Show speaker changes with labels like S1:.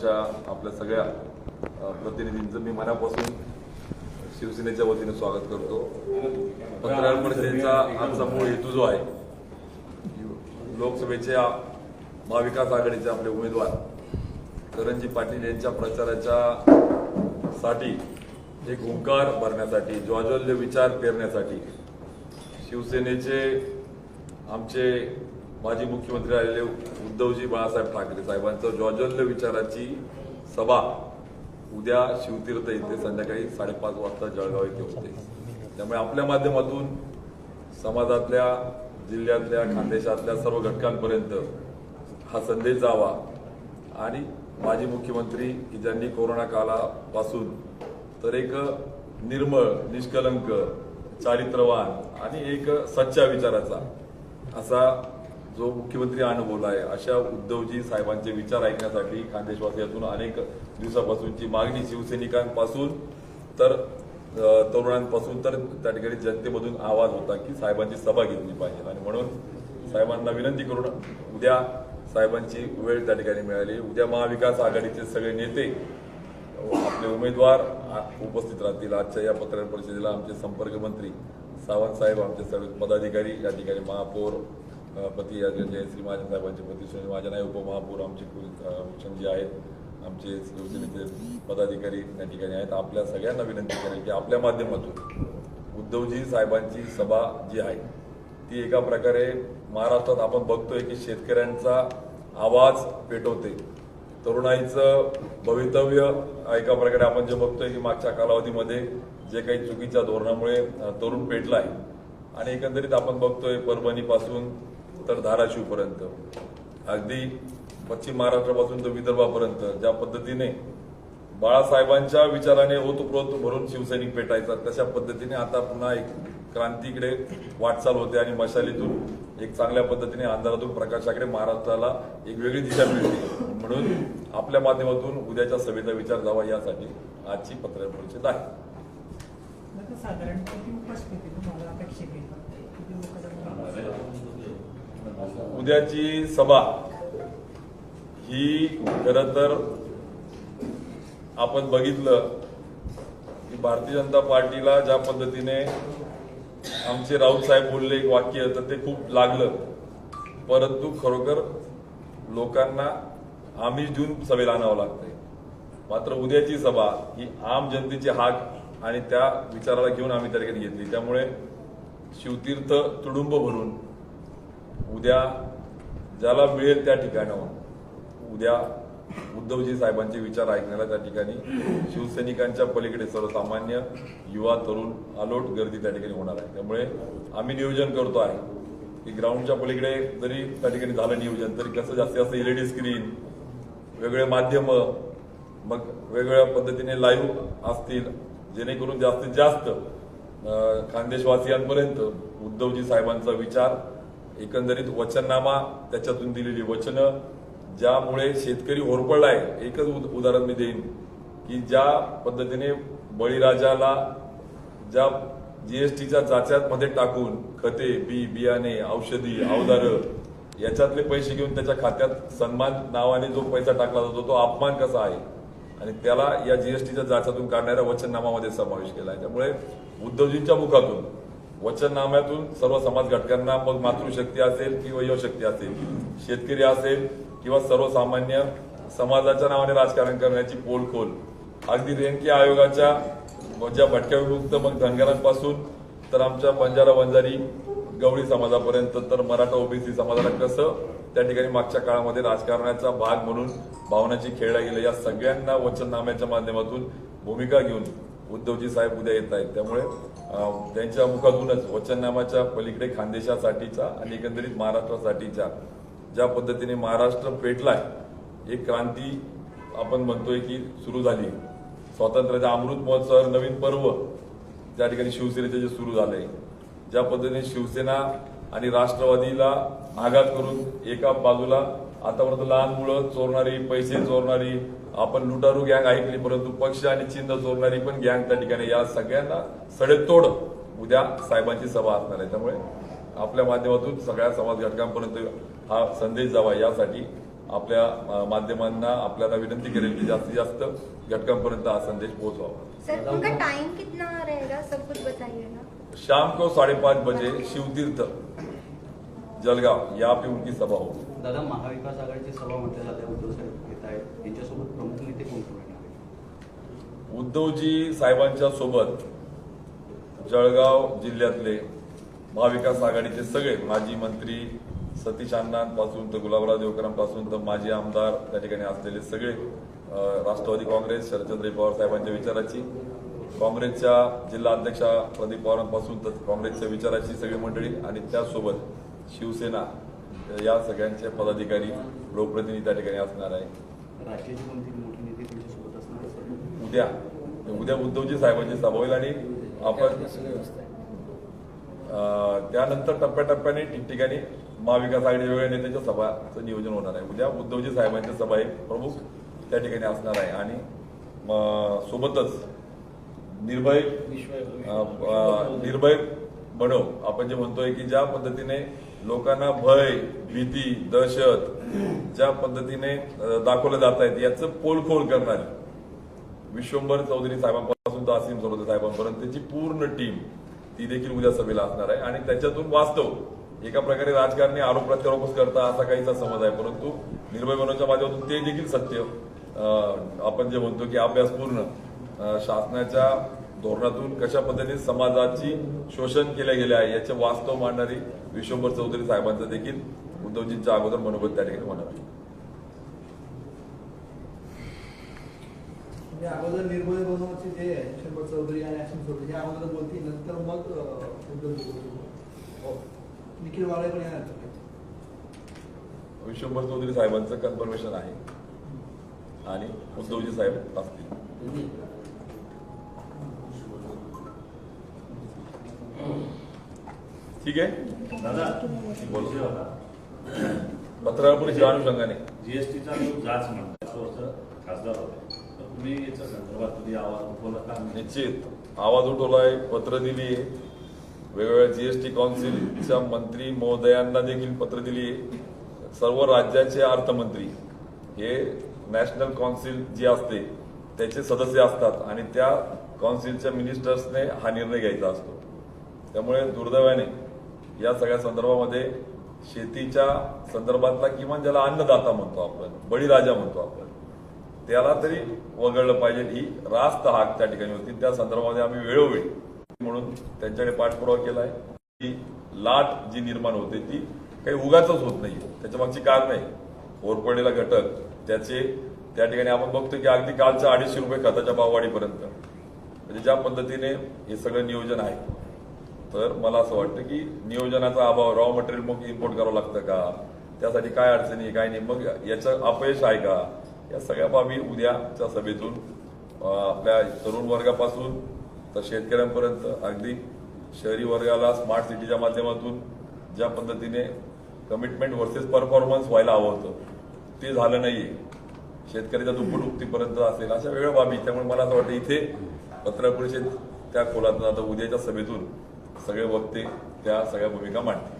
S1: मंचाच्या आपल्या सगळ्या प्रतिनिधींचं मी मनापासून शिवसेनेच्या वतीने स्वागत करतो। पत्रकार परिषदेचा आजचा मूळ हेतू जो आहे, लोकसभेच्या महाविकास आघाडीचे आपले उमेदवार करणजी पाटील यांच्या प्रचाराच्या साठी एक हुंकार भरण्यासाठी, ज्वाज्वल्य विचार पेरण्यासाठी शिवसेनेचे आमचे माजी मुख्यमंत्री आलेले उद्धवजी बाळासाहेब ठाकरे साहेबांचं ज्वाज्वल्य विचाराची सभा उद्या शिवतीर्थ येथे संध्याकाळी 5:30 वाजता जळगाव येथे होते। त्यामुळे आपल्या माध्यमातून समाजातल्या, जिल्ह्यातल्या, खानदेशातल्या सर्व घटकांपर्यंत हा संदेश जावा आणि माजी मुख्यमंत्री की ज्यांनी कोरोना काळापासून तर एक निर्मळ, निष्कलंक, चारित्र्यवान आणि एक सच्चा विचाराचा असा जो मुख्यमंत्री अनुभवला आहे, अशा उद्धवजी साहेबांचे विचार ऐकण्यासाठी खानदेशवासियातून अनेक दिवसापासूनची मागणी शिवसैनिकांपासून तर तरुणांपासून तर त्या ठिकाणी जनतेमधून आवाज होता की साहेबांची सभा घेतली पाहिजे। आणि म्हणून साहेबांना विनंती करून उद्या साहेबांची वेळ त्या ठिकाणी मिळाली। उद्या महाविकास आघाडीचे सगळे नेते, आपले उमेदवार उपस्थित राहतील। आजच्या या पत्रकार परिषदेला आमचे संपर्क मंत्री सावंत साहेब, आमचे सर्व पदाधिकारी या ठिकाणी, महापौर पती जयश्री महाजन साहेबांचे पती सुनील महाजन आहे, उपमहापौर आमचे भूषणजी आहेत, आमचे शिवसेनेचे पदाधिकारी या ठिकाणी आहेत। आपल्या सगळ्यांना विनंती करेल की आपल्या माध्यमातून उद्धवजी साहेबांची सभा जी आहे ती एका प्रकारे महाराष्ट्रात आपण बघतोय की शेतकऱ्यांचा आवाज पेटवते, तरुणाईचं भवितव्य एका प्रकारे आपण जे बघतोय की मागच्या कालावधीमध्ये जे काही चुकीच्या धोरणामुळे तरुण पेटलाय आणि एकंदरीत आपण बघतोय परभणीपासून तर धाराशिवपर्यंत, अगदी पश्चिम महाराष्ट्रापासून तर विदर्भापर्यंत ज्या पद्धतीने बाळासाहेबांच्या विचाराने ओतप्रोत भरून शिवसैनिक पेटायचा, तशा पद्धतीने आता पुन्हा एक क्रांतीकडे वाटचाल होते आणि मशालीतून एक चांगल्या पद्धतीने अंधारातून प्रकाशाकडे महाराष्ट्राला एक वेगळी दिशा मिळते। म्हणून आपल्या माध्यमातून उद्याच्या सभेचा विचार जावा यासाठी आजची पत्रकार परिषद आहे। उद्याची सभा ही खरं तर आपण बघितलं की भारतीय जनता पार्टीला ज्या पद्धतीने आमचे राऊत साहेब बोलले एक वाक्य तर ते खूप लागलं, परंतु खरोखर लोकांना आमिष देऊन सभेला आणावं लागतंय। मात्र उद्याची सभा ही आम जनतेची हाक आणि त्या विचाराला घेऊन आम्ही त्या ठिकाणी घेतली। त्यामुळे शिवतीर्थ तुडुंब भरून उद्या ज्याला मिळेल त्या ठिकाणावर उद्या उद्धवजी साहेबांचे विचार ऐकण्याला त्या ठिकाणी शिवसैनिकांच्या पलीकडे सर्वसामान्य युवा, तरुण अलोट गर्दी त्या ठिकाणी होणार आहे। त्यामुळे आम्ही नियोजन करतो आहे की ग्राउंडच्या पलीकडे जरी त्या ठिकाणी झालं नियोजन तरी कसं जास्तीत जास्त LED स्क्रीन, वेगळे माध्यम, मग वेगवेगळ्या पद्धतीने लाईव्ह असतील, जेणेकरून जास्तीत जास्त खानदेशवासियांपर्यंत उद्धवजी साहेबांचा विचार, एकंदरीत वचननामा, त्याच्यातून दिलेली वचनं ज्यामुळे शेतकरी होरपळलाय। एकच उदाहरण मी देईन की ज्या पद्धतीने बळीराजाला ज्या GSTच्या जाच्यामध्ये टाकून खते, बियाणे, औषधी, अवजारं याच्यातले पैसे घेऊन त्याच्या खात्यात सन्मान नावाने जो पैसा टाकला जातो तो अपमान कसा आहे आणि त्याला या GSTच्या जाच्यातून काढणाऱ्या वचननामामध्ये समावेश केला आहे। त्यामुळे उद्धवजींच्या मुखातून, वचननाम्यातून सर्व समाज घटकांना, मग मातृशक्ती असेल किंवा युवशक्ती असेल, शेतकरी असेल किंवा सर्वसामान्य समाजाच्या नावाने राजकारण करण्याची पोलखोल, अगदी रेणके आयोगाच्या ज्या भटक्या विमुक्त मग धनगरांपासून तर आमच्या बंजारा वंजारी गवळी समाजापर्यंत तर मराठा OBC समाजाला कसं त्या ठिकाणी मागच्या काळामध्ये राजकारणाचा भाग म्हणून भावनाची खेळला गेलं, या सगळ्यांना वचननाम्याच्या माध्यमातून भूमिका घेऊन उद्धवजी साहेब उद्या येत आहेत। त्यामुळे त्यांच्या मुखातूनच वचननामाच्या पलीकडे खानदेशासाठीचा आणि एकंदरीत महाराष्ट्रासाठीच्या ज्या पद्धतीने महाराष्ट्र पेटलाय, एक क्रांती आपण म्हणतोय की सुरू झाली, स्वातंत्र्याचा अमृत महोत्सव नवीन पर्व त्या ठिकाणी शिवसेनेचे जे सुरू झाले, ज्या पद्धतीने शिवसेना आणि राष्ट्रवादीला आघात करून एका बाजूला आतापर्यंत लहान मुलं चोरणारी, पैसे चोरणारी, आपण लुटारू गँग ऐकली, परंतु पक्ष आणि चिन्ह चोरणारी पण गँग त्या ठिकाणी, या सगळ्यांना सडेतोड उद्या साहेबांची सभा असणार आहे। त्यामुळे आपल्या माध्यमातून सगळ्या समाज घटकांपर्यंत हा संदेश जावा यासाठी आपल्या माध्यमांना आपल्याला विनंती करेल की जास्तीत जास्त घटकांपर्यंत हा संदेश पोहोचवावा।
S2: सर उनका टाइम कितना रहेगा सब कुछ बताइएगा।
S1: शाम को 5:30 बजे शिवतीर्थ जलगाव यहाँ पे उनकी सभा होगी।
S3: दादा, महाविकास आघाडीची सभा म्हटल्या जाते, उद्धव साहेब घेत आहेत, यांच्यासोबत प्रमुख नेते कोण कोण येणार आहेत?
S1: उद्धवजी साहेबांच्या सोबत जळगाव जिल्ह्यातले महाविकास आघाडीचे सगळे माजी मंत्री सतीश अण्णांपासून तर गुलाबराव देवकरांपासून तर माजी आमदार त्या ठिकाणी असलेले सगळे, राष्ट्रवादी काँग्रेस शरदचंद्र पवार साहेबांच्या विचाराची, काँग्रेसच्या जिल्हा अध्यक्षा प्रदीप पवारांपासून तर काँग्रेसच्या विचाराची सगळी मंडळी आणि त्यासोबत शिवसेना या सगळ्यांचे पदाधिकारी लोकप्रतिनिधी त्या ठिकाणी असणार आहे।
S3: राज्याचे कोणते मोठे नेते त्यांच्यासोबत असणार आहे?
S1: उद्या उद्धवजी साहेबांची सभा होईल आणि आपण त्यानंतर टप्प्याटप्प्याने ठिकठिकाणी महाविकास आघाडी वेगळ्या नेत्यांच्या सभाचं नियोजन होणार आहे। उद्या उद्धवजी साहेबांची सभा एक प्रमुख त्या ठिकाणी असणार आहे आणि सोबतच निर्भय बनव आपण जे म्हणतोय की ज्या पद्धतीने लोकांना भय, भीती, दहशत ज्या पद्धतीने दाखवलं जात आहेत याचं पोलखोल करणारी विश्वंभर चौधरी साहेबांपासून तर असीम सरोदे साहेबांपर्यंत त्याची पूर्ण टीम ती देखील उद्या सभेला असणार आहे आणि त्याच्यातून वास्तव एका प्रकारे राजकारणी आरोप प्रत्यारोपच करता असा काहीसा समज आहे, परंतु निर्भय बनवच्या माध्यमातून ते देखील सत्य आपण जे म्हणतो की अभ्यासपूर्ण शासनाच्या धोरणातून कशा पद्धतीने समाजाची शोषण केल्या गेले आहे याचे वास्तव मांडणारी विश्वंभर चौधरी साहेबांचं देखील उद्धवजींच्या अगोदर मनोगत त्या ठिकाणी होणार आहे।
S4: अगोदर निर्भय बनवचे जे विश्वंभर चौधरी आणि असीम चौधरी हे अगोदर बोलतील, नंतर मग निखिल वाळे पण येणार।
S1: विश्वंभर चौधरी साहेबांचं कन्फर्मेशन आहे आणि उद्धवजी साहेब असतील। ठीक आहे
S5: दादा,
S1: बोलू पत्रकारांपुढे अनुषंगाने
S5: जीएसटीचा जो जाच म्हणतात 5 वर्ष खासदार होते, तर तुम्ही याच्या संदर्भात कधी आवाज उठवला का?
S1: निश्चित आवाज उठवलाय, पत्र दिली आहे, वेगवेगळ्या जीएसटी काउन्सिलच्या मंत्री महोदयांना देखील पत्र दिली आहे। सर्व राज्याचे अर्थमंत्री हे नॅशनल काउन्सिल जी असते त्याचे सदस्य असतात आणि त्या काउन्सिलच्या मिनिस्टर्सने हा निर्णय घ्यायचा असतो। त्यामुळे दुर्दैवाने या सगळ्या संदर्भामध्ये शेतीच्या संदर्भातला किमान ज्याला अन्नदाता म्हणतो आपण, बळीराजा म्हणतो आपण, त्याला तरी वगळलं पाहिजे ही रास्त हाक त्या ठिकाणी होती। त्या संदर्भामध्ये आम्ही वेळोवेळी म्हणून त्यांच्याकडे पाठपुरावा केलाय। ती लाट जी निर्माण होते ती काही उगाचच होत नाही, त्याच्या मागची कारण आहे ओरपडलेला घटक त्याचे त्या ठिकाणी आपण बघतो की अगदी कालच्या 250 रुपये खताच्या भाववाढीपर्यंत म्हणजे ज्या पद्धतीने हे सगळं नियोजन आहे, तर मला असं वाटतं की नियोजनाचा अभाव, रॉ मटेरियल मग इम्पोर्ट करावं लागतं का, त्यासाठी काय अडचणी आहे काय नाही, मग याचं अपयश आहे का, या सगळ्या बाबी उद्याच्या सभेतून आपल्या तरुण वर्गापासून तर शेतकऱ्यांपर्यंत अगदी शहरी वर्गाला स्मार्ट सिटीच्या माध्यमातून ज्या पद्धतीने कमिटमेंट वर्सेस परफॉर्मन्स व्हायला हवं होतं ते झालं नाहीये, शेतकऱ्याच्या दुप्पट उक्तीपर्यंत असेल अशा वेगळ्या बाबी। त्यामुळे मला असं वाटतं इथे पत्रकार परिषद त्या खोलात आता उद्याच्या सभेतून सगळे वक्ते त्या सगळ्या भूमिका मांडतील।